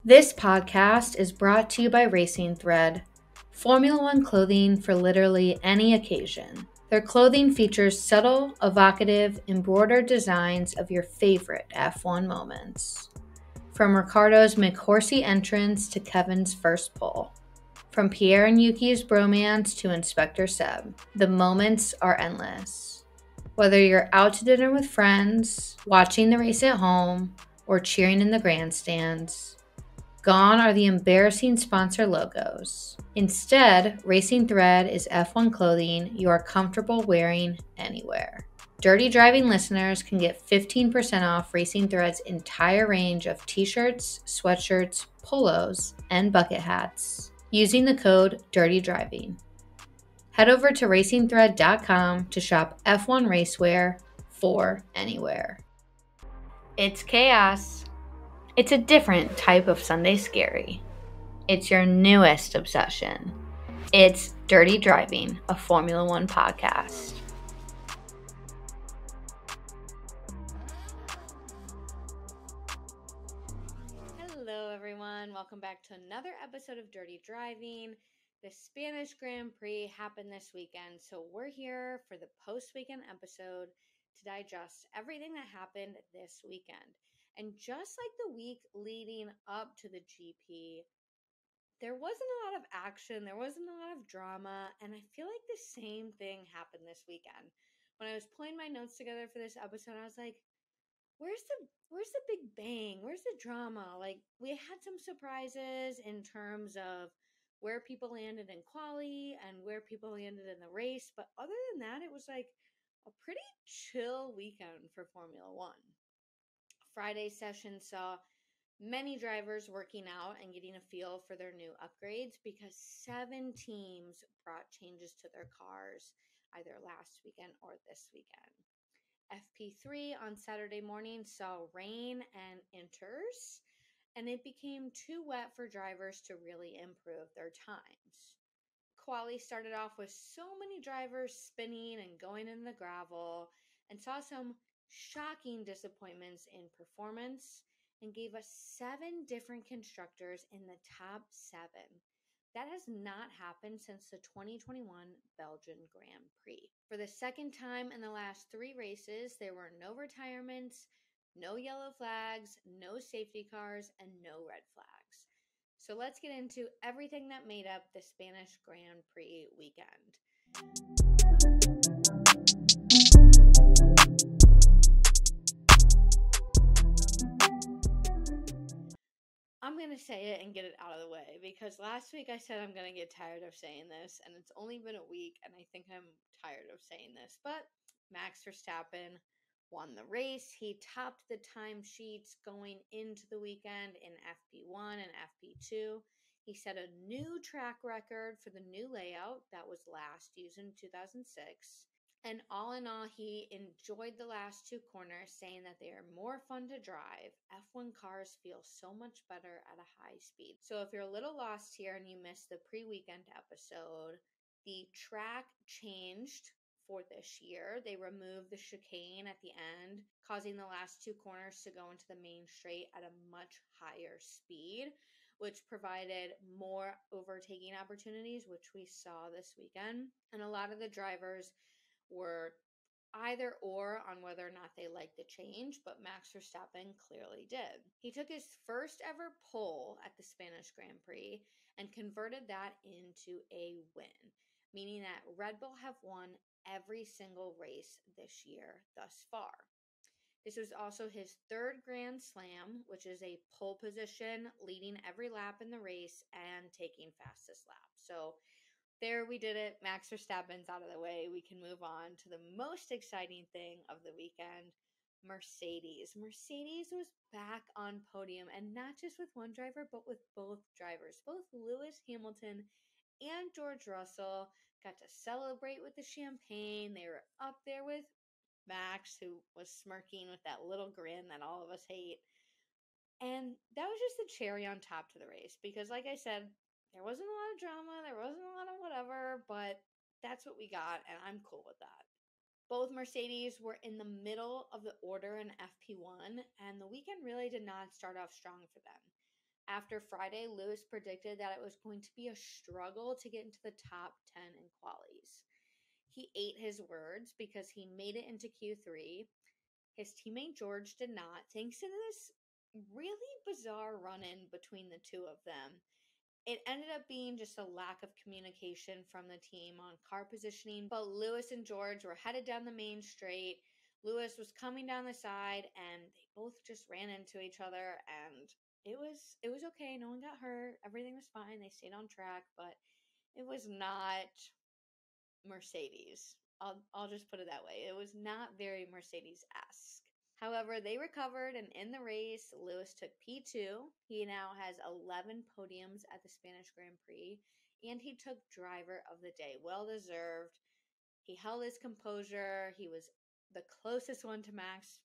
This podcast is brought to you by Racing Thread, Formula One clothing for literally any occasion. Their clothing features subtle, evocative, embroidered designs of your favorite F1 moments. From Ricciardo's McHorsey entrance to Kevin's first pole. From Pierre and Yuki's bromance to Inspector Seb, the moments are endless. Whether you're out to dinner with friends, watching the race at home, or cheering in the grandstands, gone are the embarrassing sponsor logos. Instead, Racing Thread is F1 clothing you are comfortable wearing anywhere. Dirty Driving listeners can get 15% off Racing Thread's entire range of t-shirts, sweatshirts, polos, and bucket hats using the code Dirty Driving. Head over to racingthread.com to shop F1 racewear for anywhere. It's chaos. It's a different type of Sunday scary. It's your newest obsession. It's Dirty Driving, a Formula One podcast. Hello, everyone. Welcome back to another episode of Dirty Driving. The Spanish Grand Prix happened this weekend, so we're here for the post-weekend episode to digest everything that happened this weekend. And just like the week leading up to the GP, there wasn't a lot of action, there wasn't a lot of drama, and I feel like the same thing happened this weekend. When I was pulling my notes together for this episode, I was like, where's the big bang? Where's the drama? Like, we had some surprises in terms of where people landed in quali and where people landed in the race, but other than that, it was like a pretty chill weekend for Formula One. Friday session saw many drivers working out and getting a feel for their new upgrades because 7 teams brought changes to their cars either last weekend or this weekend. FP3 on Saturday morning saw rain and inters, and it became too wet for drivers to really improve their times. Quali started off with so many drivers spinning and going in the gravel, and saw some shocking disappointments in performance, and gave us 7 different constructors in the top 7. That has not happened since the 2021 Belgian Grand Prix. For the second time in the last 3 races, there were no retirements, no yellow flags, no safety cars, and no red flags. So let's get into everything that made up the Spanish Grand Prix weekend. I'm going to say it and get it out of the way because last week I said I'm going to get tired of saying this, and it's only been a week, and I think I'm tired of saying this. But Max Verstappen won the race. He topped the timesheets going into the weekend in FP1 and FP2. He set a new track record for the new layout that was last used in 2006. And all in all, he enjoyed the last 2 corners, saying that they are more fun to drive. F1 cars feel so much better at a high speed. So if you're a little lost here and you missed the pre-weekend episode, the track changed for this year. They removed the chicane at the end, causing the last 2 corners to go into the main straight at a much higher speed, which provided more overtaking opportunities, which we saw this weekend. And a lot of the drivers were either or on whether or not they liked the change, but Max Verstappen clearly did. He took his first ever pole at the Spanish Grand Prix and converted that into a win, meaning that Red Bull have won every single race this year thus far. This was also his 3rd Grand Slam, which is a pole position, leading every lap in the race and taking fastest lap. So there we did it. Max Verstappen's out of the way. We can move on to the most exciting thing of the weekend, Mercedes. Mercedes was back on podium, and not just with one driver, but with both drivers. Both Lewis Hamilton and George Russell got to celebrate with the champagne. They were up there with Max, who was smirking with that little grin that all of us hate. And that was just the cherry on top to the race because, like I said, there wasn't a lot of drama, there wasn't a lot of whatever, but that's what we got, and I'm cool with that. Both Mercedes were in the middle of the order in FP1, and the weekend really did not start off strong for them. After Friday, Lewis predicted that it was going to be a struggle to get into the top 10 in qualies. He ate his words because he made it into Q3. His teammate George did not, thanks to this really bizarre run-in between the two of them. It ended up being just a lack of communication from the team on car positioning, but Lewis and George were headed down the main straight. Lewis was coming down the side and they both just ran into each other, and it was okay. No one got hurt. Everything was fine. They stayed on track, but it was not Mercedes. I'll just put it that way. It was not very Mercedes-esque. However, they recovered, and in the race, Lewis took P2. He now has 11 podiums at the Spanish Grand Prix, and he took driver of the day. Well deserved. He held his composure. He was the closest one to Max,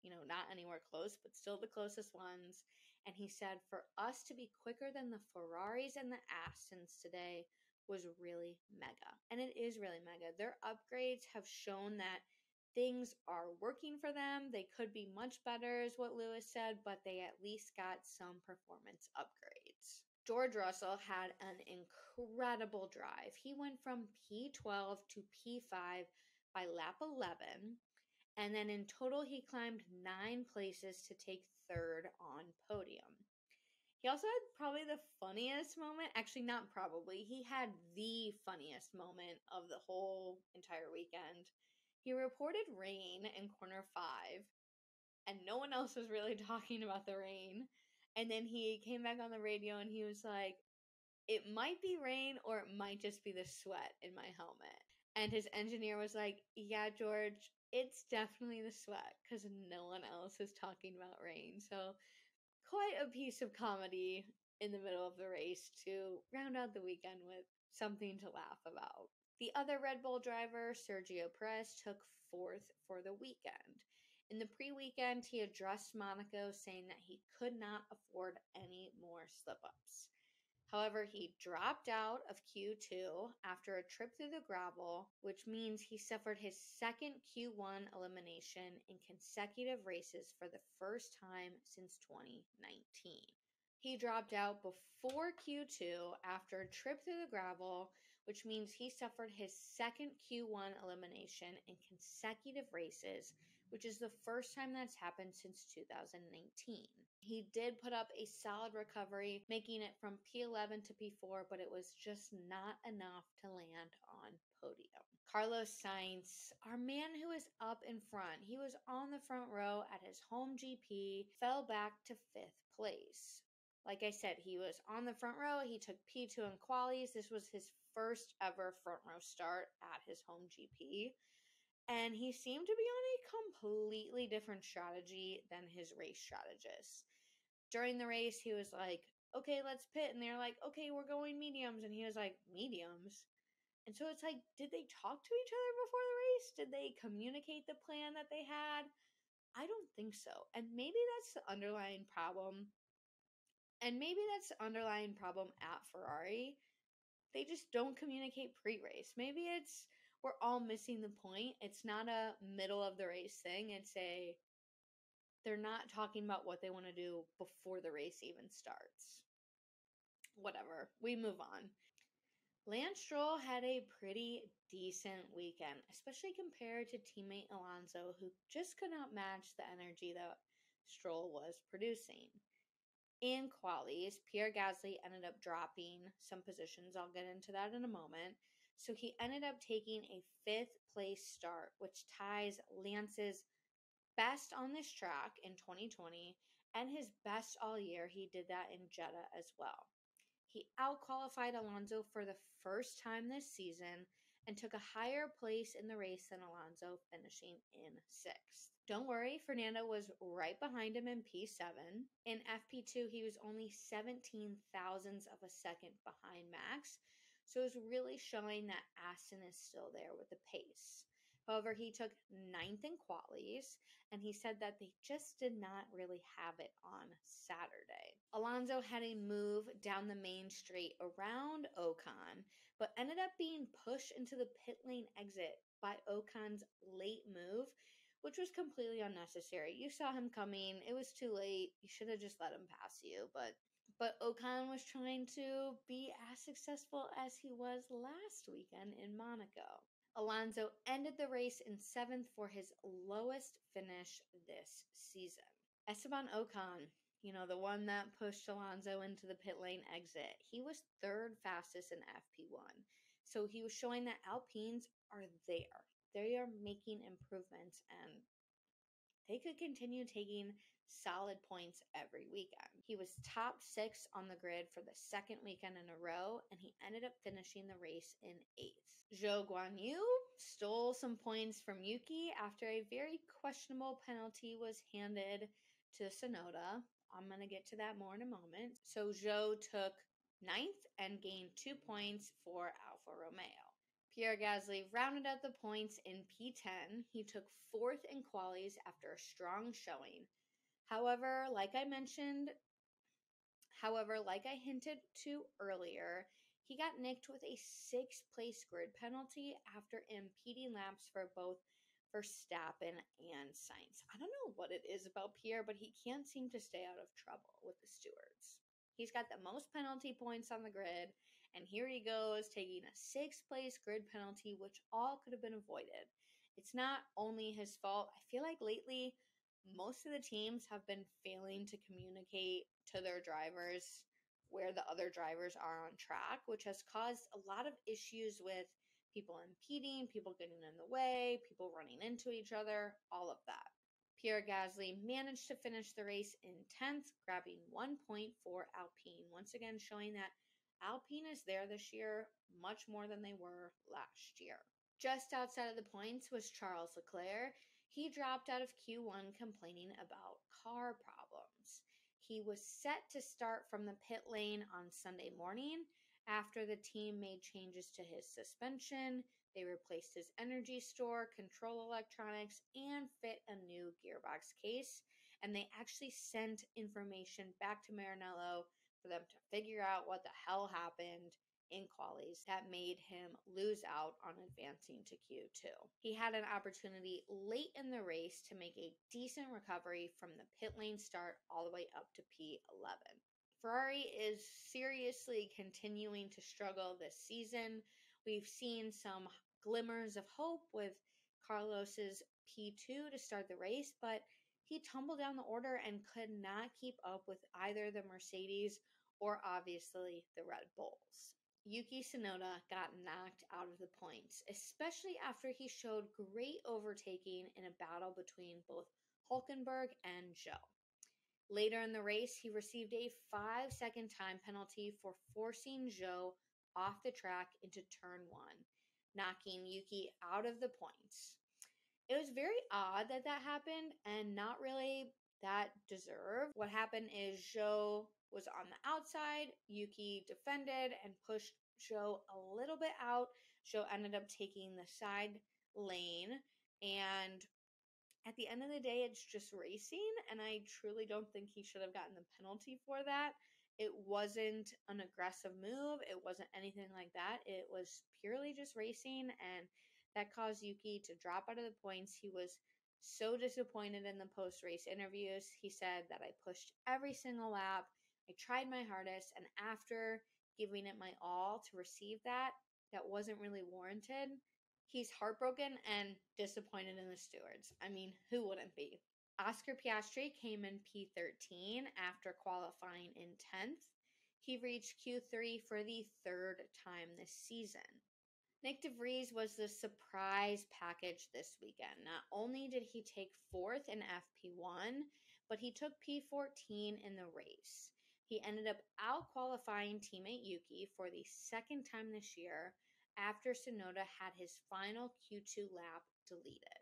not anywhere close, but still the closest ones. And he said, for us to be quicker than the Ferraris and the Astons today was really mega. And it is really mega. Their upgrades have shown that things are working for them. They could be much better, is what Lewis said, but they at least got some performance upgrades. George Russell had an incredible drive. He went from P12 to P5 by lap 11, and then in total he climbed 9 places to take third on podium. He also had probably the funniest moment. Actually, not probably. He had the funniest moment of the whole entire weekend. He reported rain in corner 5, and no one else was really talking about the rain. And then he came back on the radio and he was like, it might be rain or it might just be the sweat in my helmet. And his engineer was like, yeah, George, it's definitely the sweat because no one else is talking about rain. So quite a piece of comedy in the middle of the race to round out the weekend with something to laugh about. The other Red Bull driver, Sergio Perez, took 4th for the weekend. In the pre-weekend, he addressed Monaco, saying that he could not afford any more slip-ups. However, he dropped out of Q2 after a trip through the gravel, which means he suffered his second Q1 elimination in consecutive races for the first time since 2019. He dropped out before Q2 after a trip through the gravel, which means he suffered his second Q1 elimination in consecutive races, which is the first time that's happened since 2019. He did put up a solid recovery, making it from P11 to P4, but it was just not enough to land on podium. Carlos Sainz, our man who is up in front, he was on the front row at his home GP, fell back to 5th place. Like I said, he was on the front row. He took P2 in qualies. This was his first ever front row start at his home GP. And he seemed to be on a completely different strategy than his race strategist. During the race, he was like, okay, let's pit. And they're like, okay, we're going mediums. And he was like, mediums? And so it's like, did they talk to each other before the race? Did they communicate the plan that they had? I don't think so. And maybe that's the underlying problem. And maybe that's the underlying problem at Ferrari. They just don't communicate pre-race. Maybe it's we're all missing the point. It's not a middle of the race thing. They're not talking about what they want to do before the race even starts. Whatever. We move on. Lance Stroll had a pretty decent weekend, especially compared to teammate Alonso, who just could not match the energy that Stroll was producing. In qualies, Pierre Gasly ended up dropping some positions. I'll get into that in a moment. So he ended up taking a 5th place start, which ties Lance's best on this track in 2020 and his best all year. He did that in Jeddah as well. He outqualified Alonso for the first time this season and took a higher place in the race than Alonso, finishing in 6th. Don't worry, Fernando was right behind him in P7. In FP2, he was only 17 thousandths of a second behind Max, so it was really showing that Aston is still there with the pace. However, he took 9th in qualies, and he said that they just did not really have it on Saturday. Alonso had a move down the main straight around Ocon, but ended up being pushed into the pit lane exit by Ocon's late move, which was completely unnecessary. You saw him coming. It was too late. You should have just let him pass you, but But Ocon was trying to be as successful as he was last weekend in Monaco. Alonso ended the race in 7th for his lowest finish this season. Esteban Ocon, the one that pushed Alonso into the pit lane exit, he was 3rd fastest in FP1. So he was showing that Alpines are there. They are making improvements, and they could continue taking solid points every weekend. He was top 6 on the grid for the 2nd weekend in a row, and he ended up finishing the race in 8th. Zhou Guanyu stole some points from Yuki after a very questionable penalty was handed to Tsunoda. I'm going to get to that more in a moment. So Zhou took 9th and gained 2 points for Alfa Romeo. Pierre Gasly rounded out the points in P10. He took 4th in qualies after a strong showing. However, like I hinted to earlier, he got nicked with a 6th place grid penalty after impeding laps for both Verstappen and Sainz. I don't know what it is about Pierre, but he can't seem to stay out of trouble with the stewards. He's got the most penalty points on the grid, and here he goes taking a 6th place grid penalty, which all could have been avoided. It's not only his fault. I feel like lately most of the teams have been failing to communicate to their drivers where the other drivers are on track, which has caused a lot of issues with people impeding, people getting in the way, people running into each other, all of that. Pierre Gasly managed to finish the race in 10th, grabbing 1 point for Alpine, once again showing that Alpine is there this year much more than they were last year. Just outside of the points was Charles Leclerc. He dropped out of Q1 complaining about car problems. He was set to start from the pit lane on Sunday morning after the team made changes to his suspension. They replaced his energy store, control electronics, and fit a new gearbox case. And they actually sent information back to Maranello for them to figure out what the hell happened in qualies that made him lose out on advancing to Q2. He had an opportunity late in the race to make a decent recovery from the pit lane start all the way up to P11. Ferrari is seriously continuing to struggle this season. We've seen some glimmers of hope with Carlos's P2 to start the race, but he tumbled down the order and could not keep up with either the Mercedes or obviously the Red Bulls. Yuki Tsunoda got knocked out of the points, especially after he showed great overtaking in a battle between both Hulkenberg and Zhou. Later in the race, he received a 5-second time penalty for forcing Zhou off the track into turn 1, knocking Yuki out of the points. It was very odd that happened and not really that deserved. What happened is Zhou was on the outside, Yuki defended and pushed Zhou a little bit out. Zhou ended up taking the side lane, and at the end of the day, it's just racing, and I truly don't think he should have gotten the penalty for that. It wasn't an aggressive move. It wasn't anything like that. It was purely just racing, and that caused Yuki to drop out of the points. He was so disappointed in the post-race interviews. He said that I pushed every single lap. I tried my hardest, and after giving it my all to receive that wasn't really warranted. He's heartbroken and disappointed in the stewards. I mean, who wouldn't be? Oscar Piastri came in P13 after qualifying in 10th. He reached Q3 for the 3rd time this season. Nick DeVries was the surprise package this weekend. Not only did he take 4th in FP1, but he took P14 in the race. He ended up out-qualifying teammate Yuki for the 2nd time this year after Tsunoda had his final Q2 lap deleted.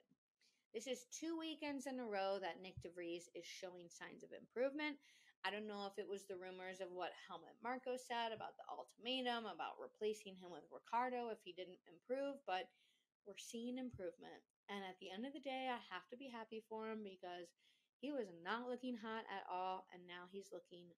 This is 2 weekends in a row that Nick DeVries is showing signs of improvement. I don't know if it was the rumors of what Helmut Marko said about the ultimatum, about replacing him with Ricciardo if he didn't improve, but we're seeing improvement. And at the end of the day, I have to be happy for him because he was not looking hot at all, and now he's looking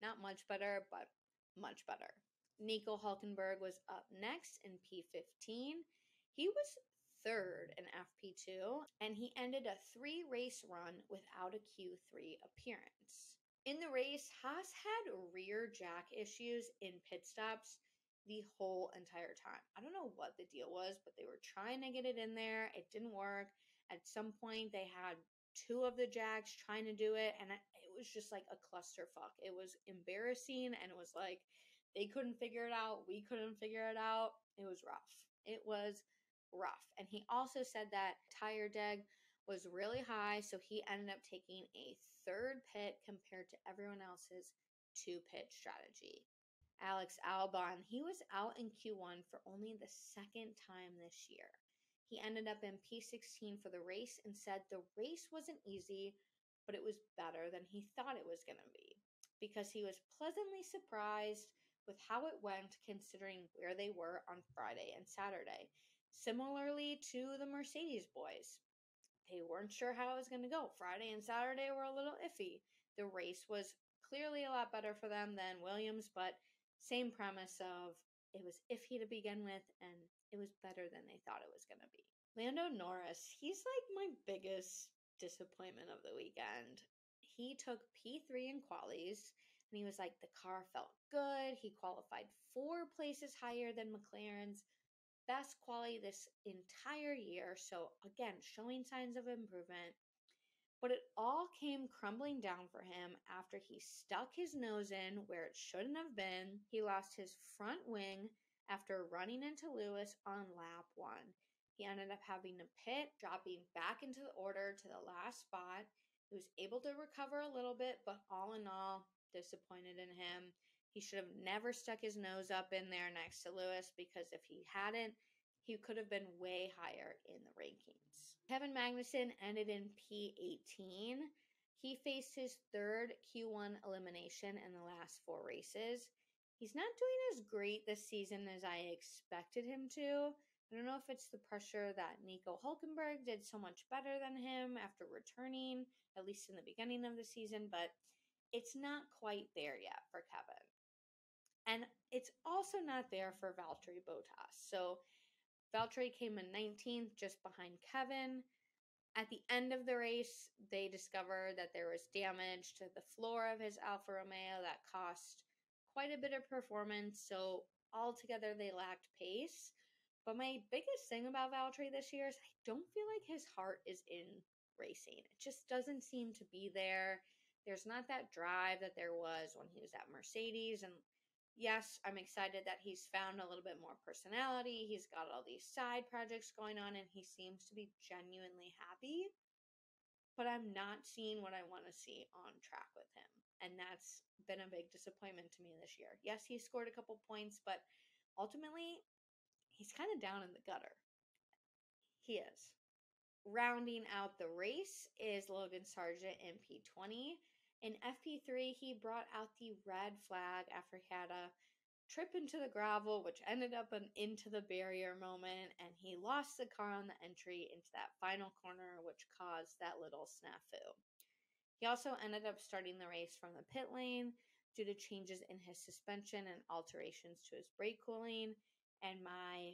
not much better, but much better. Nico Hulkenberg was up next in P15. He was 3rd in FP2, and he ended a 3-race run without a Q3 appearance. In the race, Haas had rear jack issues in pit stops the whole entire time. I don't know what the deal was, but they were trying to get it in there. It didn't work. At some point, they had two of the jacks trying to do it, and it was just like a clusterfuck. It was embarrassing, and it was like they couldn't figure it out. We couldn't figure it out. It was rough. It was rough. And he also said that tire deg was really high, so he ended up taking a third pit compared to everyone else's two-pit strategy. Alex Albon, he was out in Q1 for only the second time this year. He ended up in P16 for the race and said the race wasn't easy, but it was better than he thought it was going to be because he was pleasantly surprised with how it went considering where they were on Friday and Saturday. Similarly to the Mercedes boys, they weren't sure how it was going to go. Friday and Saturday were a little iffy. The race was clearly a lot better for them than Williams, but same premise of it was iffy to begin with, and it was better than they thought it was going to be. Lando Norris, he's like my biggest disappointment of the weekend. He took P3 in qualies, and he was like, the car felt good. He qualified 4 places higher than McLaren's best quality this entire year. So, again, showing signs of improvement. But it all came crumbling down for him after he stuck his nose in where it shouldn't have been. He lost his front wing after running into Lewis on lap 1. He ended up having to pit, dropping back into the order to the last spot. He was able to recover a little bit, but all in all, disappointed in him. He should have never stuck his nose up in there next to Lewis because if he hadn't, he could have been way higher in the rankings. Kevin Magnussen ended in P18. He faced his third Q1 elimination in the last 4 races. He's not doing as great this season as I expected him to. I don't know if it's the pressure that Nico Hulkenberg did so much better than him after returning, at least in the beginning of the season, but it's not quite there yet for Kevin. And it's also not there for Valtteri Bottas. So Valtteri came in 19th, just behind Kevin. At the end of the race, they discovered that there was damage to the floor of his Alfa Romeo that cost quite a bit of performance. So altogether, they lacked pace. But my biggest thing about Valtteri this year is I don't feel like his heart is in racing. It just doesn't seem to be there. There's not that drive that there was when he was at Mercedes. And yes, I'm excited that he's found a little bit more personality. He's got all these side projects going on and he seems to be genuinely happy. But I'm not seeing what I want to see on track with him. And that's been a big disappointment to me this year. Yes, he scored a couple points, but ultimately, he's kind of down in the gutter. He is. Rounding out the race is Logan Sargent in P20. In FP3, he brought out the red flag after he had a trip into the gravel, which ended up an into the barrier moment, and he lost the car on the entry into that final corner, which caused that little snafu. He also ended up starting the race from the pit lane due to changes in his suspension and alterations to his brake cooling, and my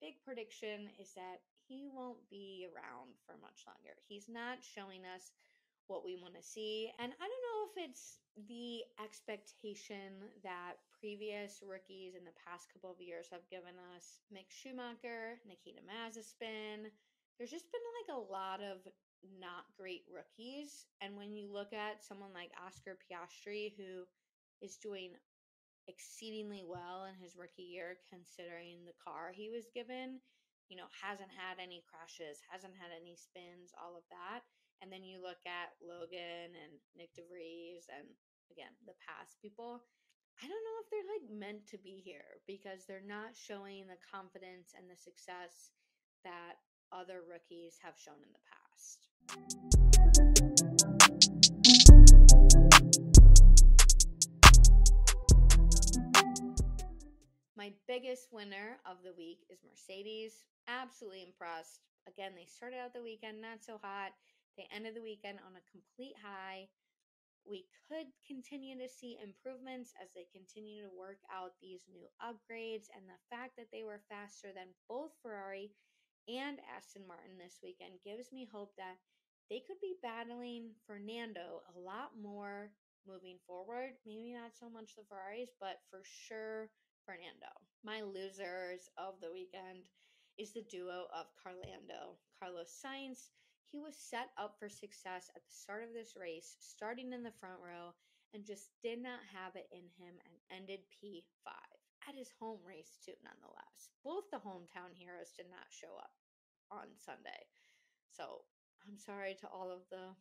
big prediction is that he won't be around for much longer. He's not showing us what we want to see. And I don't know if it's the expectation that previous rookies in the past couple of years have given us. Mick Schumacher, Nikita Mazepin. There's just been like a lot of not great rookies. And when you look at someone like Oscar Piastri, who is doing exceedingly well in his rookie year considering the car he was given, hasn't had any crashes, hasn't had any spins, all of that. And then you look at Logan and Nick DeVries and again, the past people. I don't know if they're like meant to be here because they're not showing the confidence and the success that other rookies have shown in the past. My biggest winner of the week is Mercedes. Absolutely impressed. Again, they started out the weekend not so hot. They ended the weekend on a complete high. We could continue to see improvements as they continue to work out these new upgrades. And the fact that they were faster than both Ferrari and Aston Martin this weekend gives me hope that they could be battling Fernando a lot more moving forward. Maybe not so much the Ferraris, but for sure Fernando. My losers of the weekend is the duo of Carlos Sainz. He was set up for success at the start of this race, starting in the front row, and just did not have it in him and ended P5 at his home race too, nonetheless. Both the hometown heroes did not show up on Sunday. So I'm sorry to all of the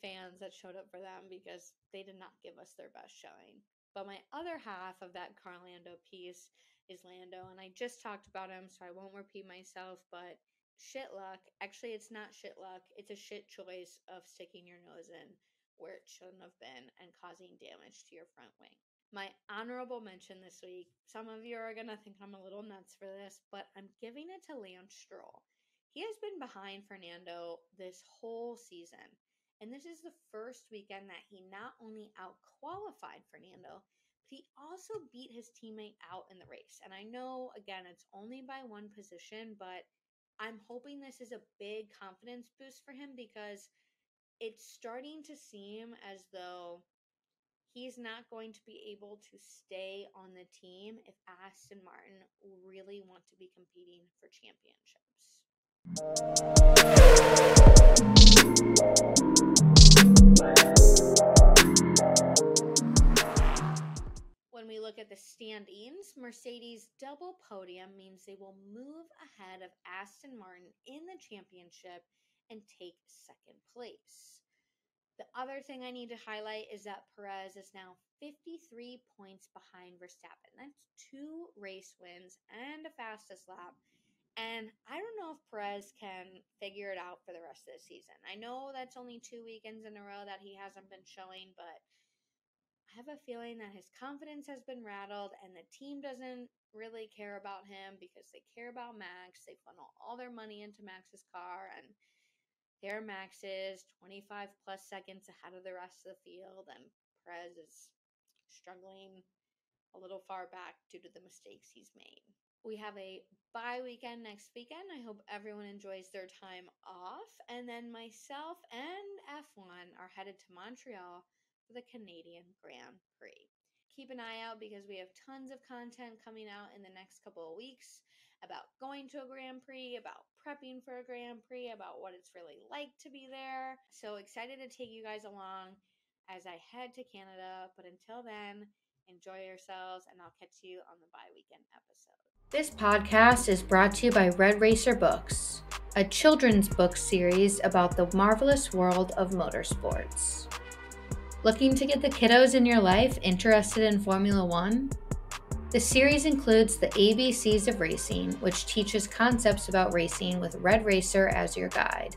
fans that showed up for them because they did not give us their best showing. But my other half of that Carlando piece is Lando, and I just talked about him, so I won't repeat myself, but shit luck. Actually, it's not shit luck. It's a shit choice of sticking your nose in where it shouldn't have been and causing damage to your front wing. My honorable mention this week, some of you are going to think I'm a little nuts for this, but I'm giving it to Lance Stroll. He has been behind Fernando this whole season. And this is the first weekend that he not only out-qualified Fernando, but he also beat his teammate out in the race. And I know, again, it's only by one position, but I'm hoping this is a big confidence boost for him because it's starting to seem as though he's not going to be able to stay on the team if Aston Martin really want to be competing for championships. When we look at the standings, Mercedes' double podium means they will move ahead of Aston Martin in the championship and take second place. The other thing I need to highlight is that Perez is now 53 points behind Verstappen. That's 2 race wins and a fastest lap. And I don't know if Perez can figure it out for the rest of the season. I know that's only 2 weekends in a row that he hasn't been showing, but I have a feeling that his confidence has been rattled and the team doesn't really care about him because they care about Max. They funnel all their money into Max's car, and there Max is 25 plus seconds ahead of the rest of the field, and Perez is struggling a little far back due to the mistakes he's made. We have a bye weekend next weekend. I hope everyone enjoys their time off. And then myself and F1 are headed to Montreal for the Canadian Grand Prix. Keep an eye out because we have tons of content coming out in the next couple of weeks about going to a Grand Prix, about prepping for a Grand Prix, about what it's really like to be there. So excited to take you guys along as I head to Canada. But until then, enjoy yourselves, and I'll catch you on the bye weekend episode. This podcast is brought to you by Red Racer Books, a children's book series about the marvelous world of motorsports. Looking to get the kiddos in your life interested in Formula One? The series includes the ABCs of Racing, which teaches concepts about racing with Red Racer as your guide.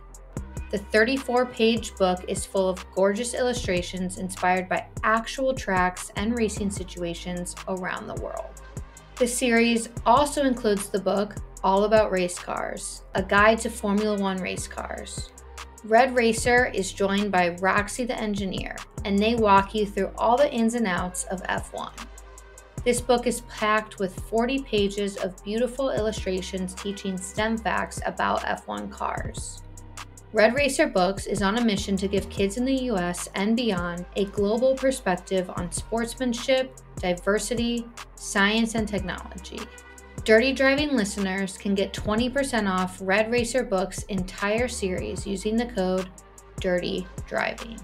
The 34-page book is full of gorgeous illustrations inspired by actual tracks and racing situations around the world. The series also includes the book All About Race Cars, a guide to Formula One race cars. Red Racer is joined by Roxy the Engineer, and they walk you through all the ins and outs of F1. This book is packed with 40 pages of beautiful illustrations teaching STEM facts about F1 cars. Red Racer Books is on a mission to give kids in the US and beyond a global perspective on sportsmanship, diversity, science, and technology. Dirty Driving listeners can get 20% off Red Racer Books' entire series using the code Dirty Driving.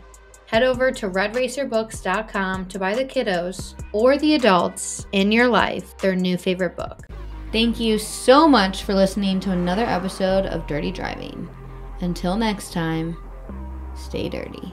Head over to redracerbooks.com to buy the kiddos or the adults in your life their new favorite book. Thank you so much for listening to another episode of Dirty Driving. Until next time, stay dirty.